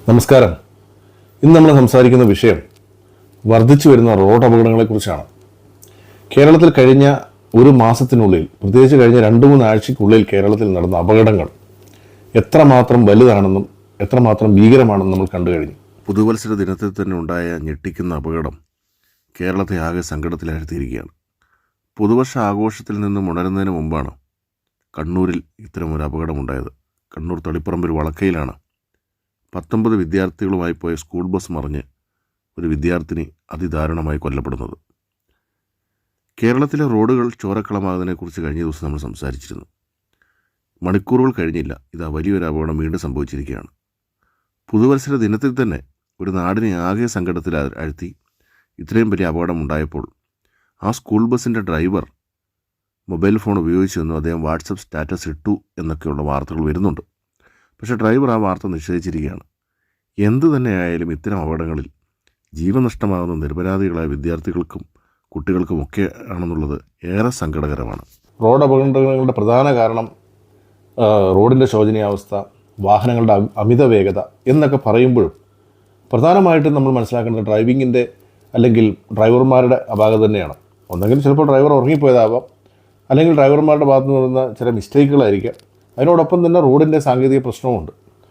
നമസ്കാരം. ഇന്ന് നമ്മൾ സംസാരിക്കുന്ന വിഷയം വർദ്ധിച്ചു വരുന്ന റോഡ് അപകടങ്ങളെക്കുറിച്ചാണ്. കേരളത്തിൽ കഴിഞ്ഞ ഒരു മാസത്തിനുള്ളിൽ, പ്രത്യേകിച്ച് കഴിഞ്ഞ 2-3 ആഴ്ചയ്ക്കുള്ളിൽ കേരളത്തിൽ നടന്ന അപകടങ്ങൾ എത്രമാത്രം വലുതാണെന്നും എത്രമാത്രം ഭീകരമാണെന്നും നമ്മൾ കണ്ടു കഴിഞ്ഞു. പുതുവത്സര ദിനത്തിൽ തന്നെ ഉണ്ടായ ഞെട്ടിക്കുന്ന അപകടം കേരളത്തെ ആകെ സങ്കടത്തിലാഴ്ത്തിയിരിക്കുകയാണ്. പുതുവർഷ ആഘോഷത്തിൽ നിന്നും ഉണരുന്നതിന് മുമ്പാണ് കണ്ണൂരിൽ ഇത്തരമൊരു അപകടമുണ്ടായത്. കണ്ണൂർ തളിപ്പറമ്പിൽ വളക്കയിലാണ് 19 വിദ്യാർത്ഥികളുമായി പോയ സ്കൂൾ ബസ് മറിഞ്ഞ് ഒരു വിദ്യാർത്ഥിനി അതിദാരുണമായി കൊല്ലപ്പെടുന്നത്. കേരളത്തിലെ റോഡുകൾ ചോരക്കളമാകുന്നതിനെക്കുറിച്ച് കഴിഞ്ഞ ദിവസം നമ്മൾ സംസാരിച്ചിരുന്നു. മണിക്കൂറുകൾ കഴിഞ്ഞില്ല, ഇതാ വലിയൊരു അപകടം വീണ്ടും സംഭവിച്ചിരിക്കുകയാണ്. പുതുവത്സര ദിനത്തിൽ തന്നെ ഒരു നാടിനെ ആകെ സങ്കടത്തിൽ ആഴ്ത്തി ഇത്രയും വലിയ അപകടം ഉണ്ടായപ്പോൾ ആ സ്കൂൾ ബസ്സിൻ്റെ ഡ്രൈവർ മൊബൈൽ ഫോൺ ഉപയോഗിച്ചെന്നും അദ്ദേഹം വാട്സപ്പ് സ്റ്റാറ്റസ് ഇട്ടു എന്നൊക്കെയുള്ള വാർത്തകൾ വരുന്നുണ്ട്. പക്ഷേ ഡ്രൈവർ ആ വാർത്ത നിഷേധിച്ചിരിക്കുകയാണ്. എന്തു തന്നെയായാലും ഇത്തരം അപകടങ്ങളിൽ ജീവൻ നഷ്ടമാകുന്ന നിരപരാധികളായ വിദ്യാർത്ഥികൾക്കും കുട്ടികൾക്കുമൊക്കെ ആണെന്നുള്ളത് ഏറെ സങ്കടകരമാണ്. റോഡ് അപകടങ്ങളുടെ പ്രധാന കാരണം റോഡിൻ്റെ ശോചനീയാവസ്ഥ, വാഹനങ്ങളുടെ അമിത വേഗത എന്നൊക്കെ പറയുമ്പോഴും പ്രധാനമായിട്ടും നമ്മൾ മനസ്സിലാക്കേണ്ടത് ഡ്രൈവിങ്ങിൻ്റെ അല്ലെങ്കിൽ ഡ്രൈവർമാരുടെ അപാകത തന്നെയാണ്. ഒന്നെങ്കിൽ ചിലപ്പോൾ ഡ്രൈവർ ഉറങ്ങിപ്പോയതാവാം, അല്ലെങ്കിൽ ഡ്രൈവർമാരുടെ ഭാഗത്തു നിന്ന് വരുന്ന ചില മിസ്റ്റേക്കുകളായിരിക്കാം. അതിനോടൊപ്പം തന്നെ റോഡിൻ്റെ സാങ്കേതിക പ്രശ്നവുമുണ്ട്.